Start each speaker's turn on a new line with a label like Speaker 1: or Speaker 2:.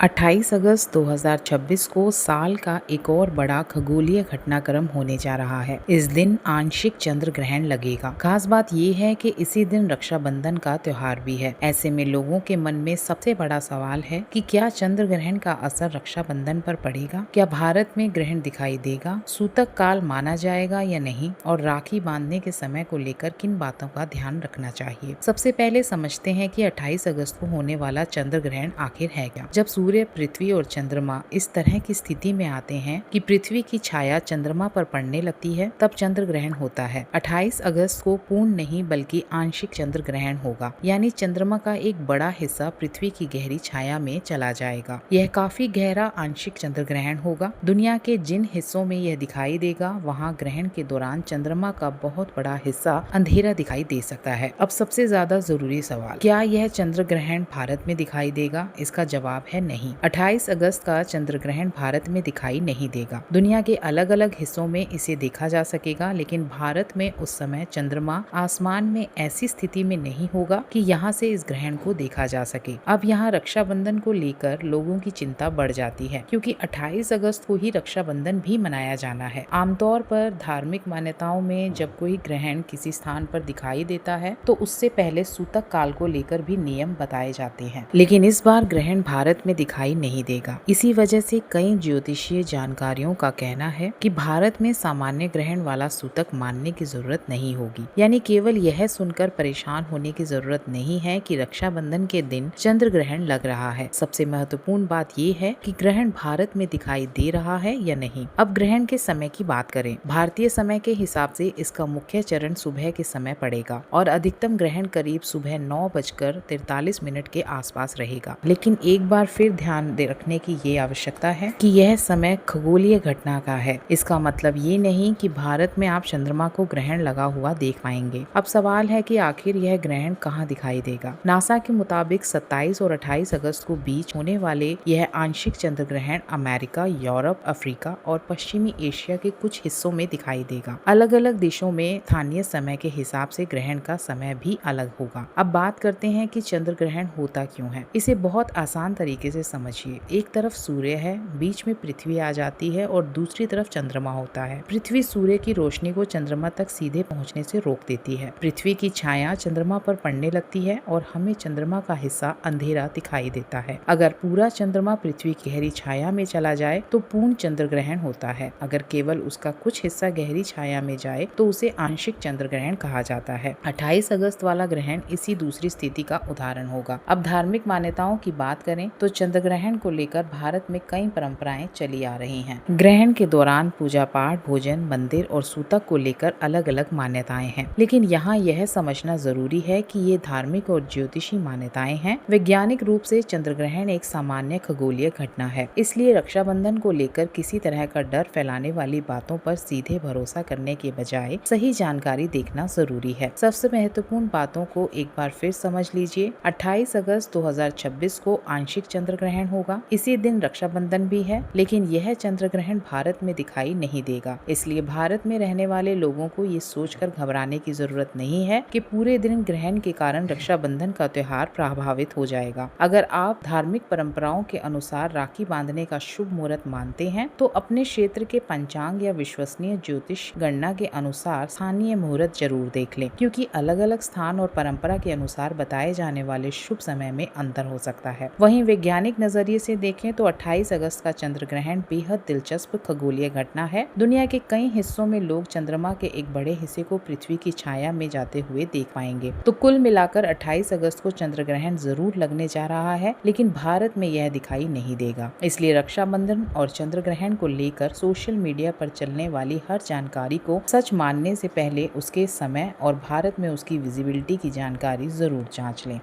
Speaker 1: 28 अगस्त 2026 को साल का एक और बड़ा खगोलीय घटनाक्रम होने जा रहा है। इस दिन आंशिक चंद्र ग्रहण लगेगा। खास बात ये है कि इसी दिन रक्षाबंधन का त्योहार भी है। ऐसे में लोगों के मन में सबसे बड़ा सवाल है कि क्या चंद्र ग्रहण का असर रक्षाबंधन पर पड़ेगा? क्या भारत में ग्रहण दिखाई देगा? सूतक काल माना जाएगा या नहीं? और राखी बांधने के समय को लेकर किन बातों का ध्यान रखना चाहिए? सबसे पहले समझते हैं कि 28 अगस्त को होने वाला चंद्र ग्रहण आखिर है क्या। जब सूर्य, पृथ्वी और चंद्रमा इस तरह की स्थिति में आते हैं कि पृथ्वी की छाया चंद्रमा पर पड़ने लगती है, तब चंद्र ग्रहण होता है। 28 अगस्त को पूर्ण नहीं बल्कि आंशिक चंद्र ग्रहण होगा, यानी चंद्रमा का एक बड़ा हिस्सा पृथ्वी की गहरी छाया में चला जाएगा। यह काफी गहरा आंशिक चंद्र ग्रहण होगा। दुनिया के जिन हिस्सों में यह दिखाई देगा, वहाँ ग्रहण के दौरान चंद्रमा का बहुत बड़ा हिस्सा अंधेरा दिखाई दे सकता है। अब सबसे ज्यादा जरूरी सवाल, क्या यह चंद्र ग्रहण भारत में दिखाई देगा? इसका जवाब है नहीं। 28 अगस्त का चंद्र ग्रहण भारत में दिखाई नहीं देगा। दुनिया के अलग अलग हिस्सों में इसे देखा जा सकेगा, लेकिन भारत में उस समय चंद्रमा आसमान में ऐसी स्थिति में नहीं होगा कि यहाँ से इस ग्रहण को देखा जा सके। अब यहाँ रक्षाबंधन को लेकर लोगों की चिंता बढ़ जाती है, क्योंकि 28 अगस्त को ही रक्षाबंधन भी मनाया जाना है। आमतौर पर धार्मिक मान्यताओं में जब कोई ग्रहण किसी स्थान पर दिखाई देता है, तो उससे पहले सूतक काल को लेकर भी नियम बताए जाते हैं, लेकिन इस बार ग्रहण भारत में दिखाई नहीं देगा। इसी वजह से कई ज्योतिषीय जानकारियों का कहना है कि भारत में सामान्य ग्रहण वाला सूतक मानने की जरूरत नहीं होगी। यानी केवल यह सुनकर परेशान होने की जरूरत नहीं है कि रक्षाबंधन के दिन चंद्र ग्रहण लग रहा है। सबसे महत्वपूर्ण बात ये है कि ग्रहण भारत में दिखाई दे रहा है या नहीं। अब ग्रहण के समय की बात करें। भारतीय समय के हिसाब से इसका मुख्य चरण सुबह के समय पड़ेगा और अधिकतम ग्रहण करीब सुबह 9:43 के आसपास रहेगा। लेकिन एक बार फिर ध्यान रखने की ये आवश्यकता है कि यह समय खगोलीय घटना का है। इसका मतलब ये नहीं कि भारत में आप चंद्रमा को ग्रहण लगा हुआ देख पाएंगे। अब सवाल है कि आखिर यह ग्रहण कहाँ दिखाई देगा। नासा के मुताबिक 27 और 28 अगस्त को बीच होने वाले यह आंशिक चंद्र ग्रहण अमेरिका, यूरोप, अफ्रीका और पश्चिमी एशिया के कुछ हिस्सों में दिखाई देगा। अलग अलग देशों में स्थानीय समय के हिसाब से ग्रहण का समय भी अलग होगा। अब बात करते हैं कि चंद्र ग्रहण होता क्यों है। इसे बहुत आसान तरीके से समझिए। एक तरफ सूर्य है, बीच में पृथ्वी आ जाती है और दूसरी तरफ चंद्रमा होता है। पृथ्वी सूर्य की रोशनी को चंद्रमा तक सीधे पहुंचने से रोक देती है। पृथ्वी की छाया चंद्रमा पर पड़ने लगती है और हमें चंद्रमा का हिस्सा अंधेरा दिखाई देता है। अगर पूरा चंद्रमा पृथ्वी की गहरी छाया में चला जाए तो पूर्ण चंद्र ग्रहण होता है। अगर केवल उसका कुछ हिस्सा गहरी छाया में जाए तो उसे आंशिक चंद्र ग्रहण कहा जाता है। 28 अगस्त वाला ग्रहण इसी दूसरी स्थिति का उदाहरण होगा। अब धार्मिक मान्यताओं की बात करें तो चंद्र ग्रहण को लेकर भारत में कई परंपराएं चली आ रही हैं। ग्रहण के दौरान पूजा पाठ, भोजन, मंदिर और सूतक को लेकर अलग अलग मान्यताएं हैं, लेकिन यहाँ यह समझना जरूरी है कि ये धार्मिक और ज्योतिषी मान्यताएं हैं। वैज्ञानिक रूप से चंद्र ग्रहण एक सामान्य खगोलीय घटना है, इसलिए रक्षाबंधन को लेकर किसी तरह का डर फैलाने वाली बातों पर सीधे भरोसा करने के बजाय सही जानकारी देखना जरूरी है। सबसे महत्वपूर्ण बातों को एक बार फिर समझ लीजिए। 28 अगस्त 2026 को आंशिक चंद्र ग्रहण होगा। इसी दिन रक्षाबंधन भी है, लेकिन यह चंद्र ग्रहण भारत में दिखाई नहीं देगा। इसलिए भारत में रहने वाले लोगों को ये सोचकर घबराने की जरूरत नहीं है कि पूरे दिन ग्रहण के कारण रक्षाबंधन का त्योहार प्रभावित हो जाएगा। अगर आप धार्मिक परंपराओं के अनुसार राखी बांधने का शुभ मुहूर्त मानते हैं, तो अपने क्षेत्र के पंचांग या विश्वसनीय ज्योतिष गणना के अनुसार स्थानीय मुहूर्त जरूर देख लें, क्योंकि अलग अलग स्थान और परंपरा के अनुसार बताए जाने वाले शुभ समय में अंतर हो सकता है। वहीं वैज्ञानिक नजरिए से देखें तो 28 अगस्त का चंद्र ग्रहण बेहद दिलचस्प खगोलीय घटना है। दुनिया के कई हिस्सों में लोग चंद्रमा के एक बड़े हिस्से को पृथ्वी की छाया में जाते हुए देख पाएंगे। तो कुल मिलाकर 28 अगस्त को चंद्र ग्रहण जरूर लगने जा रहा है, लेकिन भारत में यह दिखाई नहीं देगा। इसलिए रक्षाबंधन और चंद्र ग्रहण को लेकर सोशल मीडिया पर चलने वाली हर जानकारी को सच मानने से पहले उसके समय और भारत में उसकी विजिबिलिटी की जानकारी जरूर जांच लें।